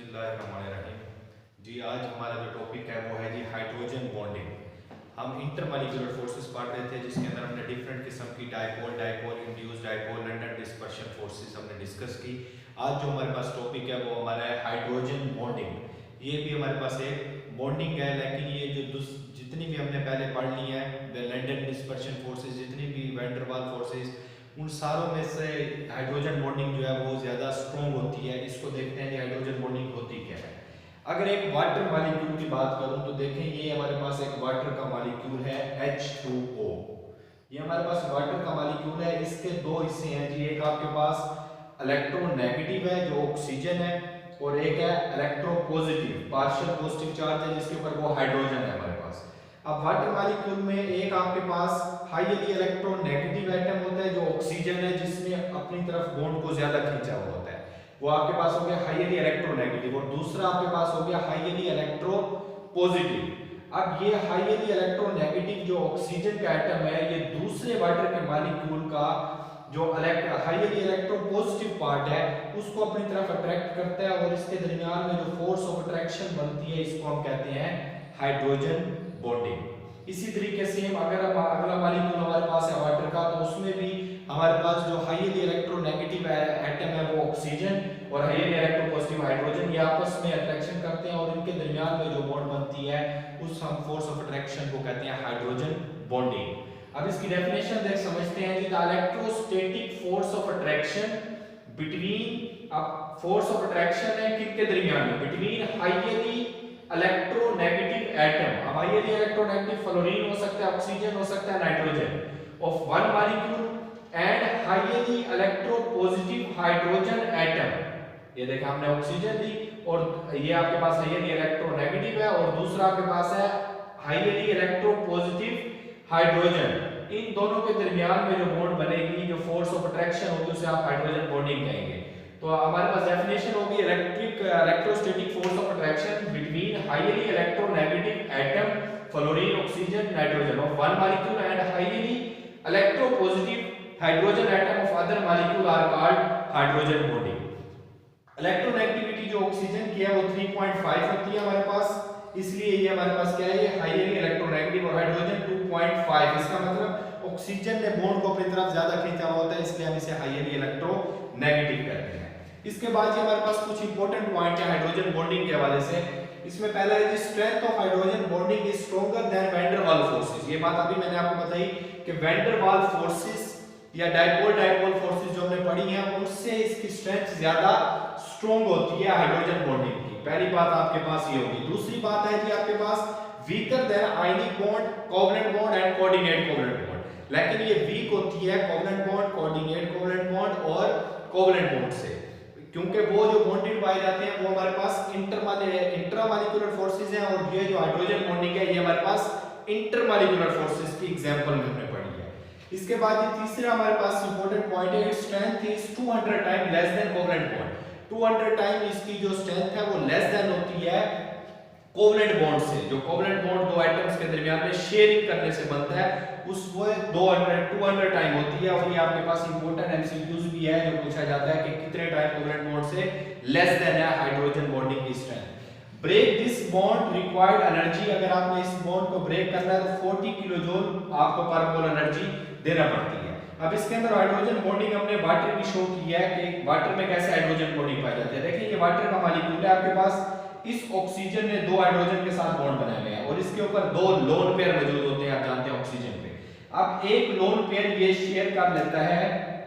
बिस्मिल्लाहिर्रहमानिर्रहीम। जी आज हमारा जो टॉपिक है वो है जी हाइड्रोजन बॉन्डिंग। हम इंटरमॉलिक्यूलर फोर्सेस पढ़ रहे थे जिसके अंदर हमने डिफरेंट किस्म की dipole dipole induced dipole London dispersion forces हमने डिस्कस की। आज जो हमारे पास टॉपिक है वो हमारा है हाइड्रोजन बॉन्डिंग। ये भी हमारे पास एक बॉन्डिंग है, लेकिन ये जो जितनी भी हमने पहले पढ़ ली है लंडन डिस्पर्शन फोर्सेस, जितनी भी वैन डर वाल फोर्सेस, उन सारों में से हाइड्रोजन बॉन्डिंग जो है वो ज़्यादा स्ट्रॉन्ग होती है। इसको देखते हैं कि हाइड्रोजन बॉन्डिंग होती क्या है। अगर एक वाटर मॉलिक्यूल की बात करूं तो देखें ये हमारे पास एक वाटर का मॉलिक्यूल है H2O। ये हमारे पास वाटर का मॉलिक्यूल है। इसके दो हिस्से हैं जी, एक आपके पास इलेक्ट्रोनेगेटिव है जो ऑक्सीजन है, और एक है इलेक्ट्रोपॉजिटिव पार्शियल पॉजिटिव चार्ज है जिसके ऊपर वो हाइड्रोजन है हमारे पास। अब वाटर मॉलिक्यूल में एक आपके पास हाईली इलेक्ट्रोनेगेटिव एटम होता है जो ऑक्सीजन है, जिसने अपनी तरफ बॉन्ड को ज्यादा खींचा हुआ होता है, वो आपके पास हो गया हाईली इलेक्ट्रोनेगेटिव, और दूसरा आपके पास हो गया हाईली इलेक्ट्रोपॉजिटिव। अब ये हाईली इलेक्ट्रोनेगेटिव जो ऑक्सीजन का एटम है ये दूसरे वाटर के मॉलिक्यूल का जो हाईली इलेक्ट्रोपॉजिटिव पार्ट है उसको अपनी तरफ अट्रैक्ट करता है, और इसके दरमियान में जो फोर्स ऑफ अट्रैक्शन बनती है इसको हम कहते हैं हाइड्रोजन बॉन्डिंग। इसी तरीके से हम अगर अगला मॉलिक्यूल हमारे पास है वाटर का, तो उसमें भी हमारे पास जो हाईली इलेक्ट्रोनेगेटिव एटम है वो ऑक्सीजन और हाईली इलेक्ट्रोपॉजिटिव हाइड्रोजन, ये आपस में अट्रैक्शन करते हैं और इनके दरमियान में जो बॉन्ड बनती है उस हम फोर्स ऑफ अट्रैक्शन को कहते हैं हाइड्रोजन बॉन्डिंग। अब इसकी डेफिनेशन देख समझते हैं जी। The electrostatic force of attraction between, अब फोर्स ऑफ अट्रैक्शन है किनके दरमियान में, बिटवीन हाईली इलेक्ट्रोनेगेटिव एटम। अब हाईली इलेक्ट्रोनेगेटिव फ्लोरीन हो सकता है, ऑक्सीजन हो सकता है, nitrogen, of one molecule and highly electropositive hydrogen atom. ये देखा हमने ऑक्सीजन ली और ये आपके पास हाईली इलेक्ट्रोनेगेटिव है, और दूसरा आपके पास है हाईली इलेक्ट्रोपॉजिटिव हाइड्रोजन। इन दोनों के दरमियान में जो बॉन्ड बनेगी, जो फोर्स ऑफ अट्रैक्शन होगी, उसे आप हाइड्रोजन बॉन्डिंग कहेंगे। तो हमारे पास डेफिनेशन होगी electrostatic force of attraction between highly electronegative atom fluorine oxygen nitrogen of one molecule and highly electropositive hydrogen atom of other molecule are called hydrogen bonding. Electronegativity जो oxygen की है वो 3.5 होती है हमारे पास, इसलिए ये हमारे पास क्या है, ये हाईली इलेक्ट्रोनेगेटिव, और हाइड्रोजन 2.5। इसका मतलब ऑक्सीजन ने बॉन्ड को अपनी तरफ ज्यादा खींचा हुआ होता है, इसलिए हम इसे हाईली इलेक्ट्रोनेगेटिव कहते हैं। इसके बाद ये हमारे पास कुछ इंपॉर्टेंट पॉइंट है हाइड्रोजन बॉन्डिंग के हवाले से। इसमें पहला है जी strength of hydrogen bonding is stronger than van der Waal forces. ये बात अभी मैंने आपको बताई कि वैन डर वाल फोर्सेस या डायपोल डायपोल फोर्सेस जो हमने पढ़ी हैं उससे इसकी स्ट्रेंथ ज्यादा स्ट्रॉन्ग होती है हाइड्रोजन बॉन्डिंग की। पहली बात आपके पास ये होगी। दूसरी बात है जी आपके पास weaker than ionic bond, covalent bond and coordinate covalent bond. लेकिन ये वीक होती है covalent bond, coordinate covalent bond और कोवलेंट बॉन्ड से, क्योंकि वो जो बॉन्डेड पाए जाते हैं वो हमारे पास इंट्रामॉलिक्यूलर फोर्सेस हैं, और ये जो हाइड्रोजन बॉन्डिंग है ये हमारे पास इंटरमॉलिक्यूलर फोर्सेस की एग्जांपल में हमने पढ़ी है। इसके बाद ये तीसरा हमारे पास इंपॉर्टेंट पॉइंट है, its strength is 200 time less than covalent bond. 200 time इसकी जो स्ट्रेंथ है वो लेस देन होती है कोवलेंट बॉन्ड से। जो कोवलेंट बॉन्ड दो एटम्स के दरमियान में शेयरिंग करने से बनता है उस वो 200 टाइम होती है। और ये आपके पास इंपॉर्टेंट एमसीक्यूज भी है जो पूछा जाता है कि कितने टाइम कोवलेंट बॉन्ड से लेस देन है हाइड्रोजन बॉन्डिंग की strength. Break this bond required energy, अगर आपने इस बॉन्ड को ब्रेक करना है तो 40 किलो जूल आपको पर मोल एनर्जी देना पड़ती है। अब इसके अंदर हाइड्रोजन बॉन्डिंग हमने वाटर भी शो किया है कि वाटर में कैसे हाइड्रोजन बॉन्डिंग पाई जाती है। देखिए ये वाटर का मॉलिक्यूल है आपके पास, इस ऑक्सीजन ने दो हाइड्रोजन के साथ बॉन्ड बनाए हुए हैं और इसके ऊपर दो लोन पेयर मौजूद होते हैं, आप जानते हैं ऑक्सीजन पे। अब एक लोन पेयर ये शेयर कर लेता है,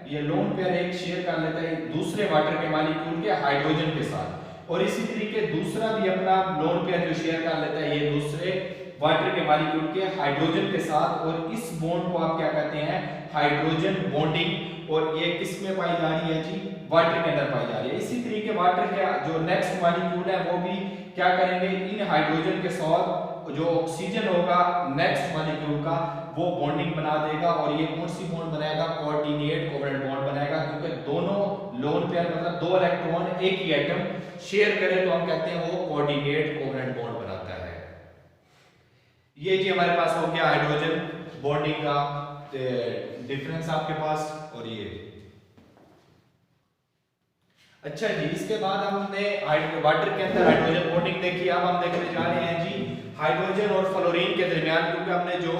ये लोन पेयर एक शेयर कर लेता है दूसरे वाटर के मॉलिक्यूल के हाइड्रोजन के साथ, और इसी तरीके दूसरा भी अपना लोन पेयर जो शेयर कर लेता है ये दूसरे वाटर के मॉलिक्यूल के हाइड्रोजन के साथ, और इस बॉन्ड को आप क्या कहते हैं, हाइड्रोजन बॉन्डिंग। और ये किस में पाई जा रही है जी, वाटर के अंदर पाई जा रही है। इसी तरीके वाटर का जो नेक्स्ट मॉलिक्यूल है वो भी क्या करेंगे, इन हाइड्रोजन के साथ जो ऑक्सीजन होगा नेक्स्ट मॉलिक्यूल का वो बॉन्डिंग बना देगा, और ये कौन सी बॉन्ड बनाएगा, कोऑर्डिनेट कोवलेंट बॉन्ड बनाएगा, क्योंकि दोनों लोन पेयर मतलब दो इलेक्ट्रॉन एक ही एटम शेयर करें तो हम कहते हैं वो कोऑर्डिनेट कोवलेंट बॉन्ड बनाता है। ये जी हमारे पास हो गया हाइड्रोजन बॉन्डिंग का डिफरेंस आपके पास। और ये अच्छा जी, इसके बाद हमने वाटर के अंदर हाइड्रोजन बॉन्डिंग देखी। अब हम देखने जा रहे हैं जी हाइड्रोजन और फ्लोरीन के दरमियान, क्योंकि हमने जो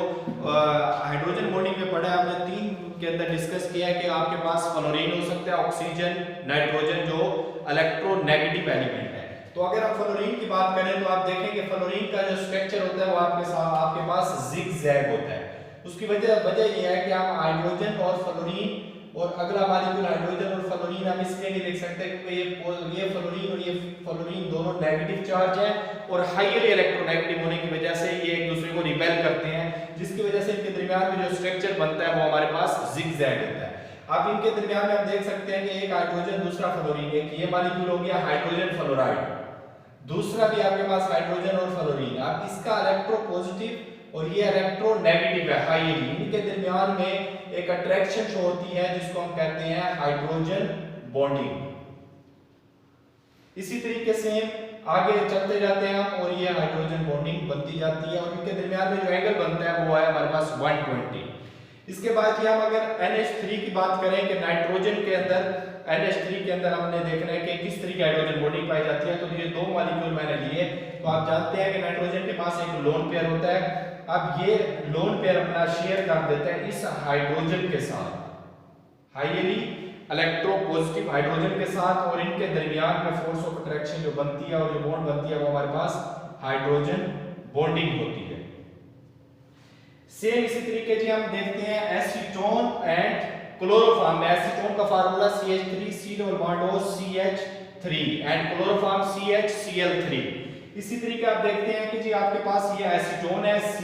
हाइड्रोजन बॉन्डिंग में पढ़ा है, हमने 3 के अंदर डिस्कस किया है कि आपके पास फ्लोरीन हो सकता है, ऑक्सीजन, नाइट्रोजन जो इलेक्ट्रोनेगेटिव एलिमेंट है। तो अगर हम फ्लोरीन की बात करें तो आप देखें कि फ्लोरीन का जो स्ट्रक्चर होता है वो आपके पास जिगजैग होता है। उसकी वजह यह है कि हम हाइड्रोजन और फ्लोरीन और अगला मॉलिक्यूल हाइड्रोजन और फ्लोरीन हम इसलिए नहीं लिख सकते क्योंकि ये फ्लोरीन और ये फ्लोरीन दोनों नेगेटिव चार्ज है और हाईली इलेक्ट्रोनेगेटिव होने की वजह से ये एक दूसरे को रिपेल करते हैं, जिसकी वजह से इनके दरमियान में जो स्ट्रक्चर बनता है वो हमारे पास जिगजैग होता है। अब इनके दरमियान में हम देख सकते हैं कि एक हाइड्रोजन दूसरा फ्लोरीन, एक ये मॉलिक्यूल हो गया हाइड्रोजन फ्लोराइड, दूसरा भी आपके पास हाइड्रोजन और फ्लोरीन। अब इसका इलेक्ट्रोपॉजिटिव और ये इलेक्ट्रोनेगेटिव है हाईली, इनके दरमियान में एक अट्रैक्शन शो होती है जिसको हम कहते हैं हाइड्रोजन बॉन्डिंग। इसी तरीके से आगे चलते जाते हैं हम और ये हाइड्रोजन बॉन्डिंग बनती जाती है और इनके दरमियान में जो एंगल बनता है वो है हमारे पास 120। इसके बाद ये हम अगर NH3 की बात करें कि नाइट्रोजन के अंदर NH3 के अंदर हमने देखना है कि किस तरह की हाइड्रोजन बॉन्डिंग पाई जाती है। तो ये 2 मॉलिक्यूल मैंने लिए, तो आप जानते हैं कि नाइट्रोजन के पास एक लोन पेयर होता है। अब ये लोन पेयर अपना शेयर कर देता है इस हाइड्रोजन के साथ, हाईली इलेक्ट्रोपॉजिटिव हाइड्रोजन के साथ, और इनके दरमियान में फोर्स ऑफ अट्रैक्शन जो बनती है और जो बॉन्ड बनती है वो हमारे पास हाइड्रोजन बॉन्डिंग होती है। सेम इसी तरीके से हम देखते हैं एसीटोन एंड क्लोरोफॉर्म में। एसीटोन का formula CH3 C double bond O CH3 and chloroform CHCl3। इसी तरीके आप देखते हैं कि जी आपके पास ये एसीटोन है C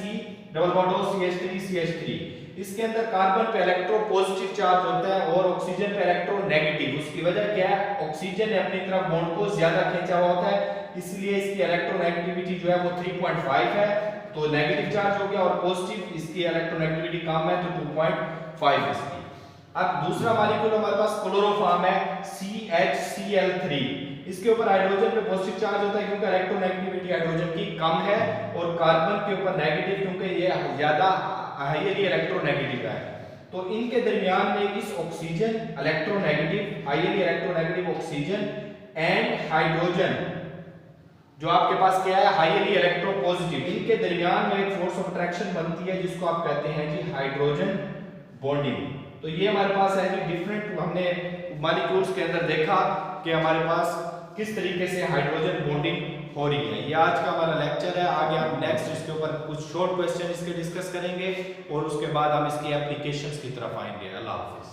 double bond O CH3 CH3, इसके अंदर कार्बन पे इलेक्ट्रोपॉजिटिव चार्ज होता है और ऑक्सीजन पे इलेक्ट्रोनेगेटिव। उसकी वजह क्या है, ऑक्सीजन ने अपनी तरफ बॉन्ड को ज्यादा खींचा हुआ होता है, इसलिए इसकी इलेक्ट्रोनेगेटिविटी जो है वो 3.5 है, तो नेगेटिव चार्ज हो गया, और पॉजिटिव इसकी इलेक्ट्रोनेगेटिविटी कम है तो 2.5 इसकी। अब दूसरा मॉलिक्यूल हमारे पास क्लोरोफॉर्म है CHCl3, इसके ऊपर हाइड्रोजन पे पॉजिटिव चार्ज होता है क्योंकि इलेक्ट्रोनेगेटिविटी हाइड्रोजन की कम है, और कार्बन के ऊपर नेगेटिव क्योंकि ये ज्यादा हाईली इलेक्ट्रोनेगेटिव है। तो इनके दरमियान में इस oxygen electronegative highly electronegative oxygen and hydrogen जो आपके पास क्या है हाईली इलेक्ट्रोपॉजिटिव, इनके दरमियान में एक फोर्स ऑफ अट्रैक्शन बनती है जिसको आप कहते हैं जी हाइड्रोजन बॉन्डिंग। तो ये हमारे पास है कि डिफरेंट हमने मॉलिक्यूल्स के अंदर देखा कि हमारे पास किस तरीके से हाइड्रोजन बॉन्डिंग हो रही है। ये आज का हमारा लेक्चर है। आगे हम नेक्स्ट इसके ऊपर कुछ शॉर्ट क्वेश्चन इसके डिस्कस करेंगे और उसके बाद हम इसकी एप्लीकेशंस की तरफ आएंगे। अल्लाह हाफिज।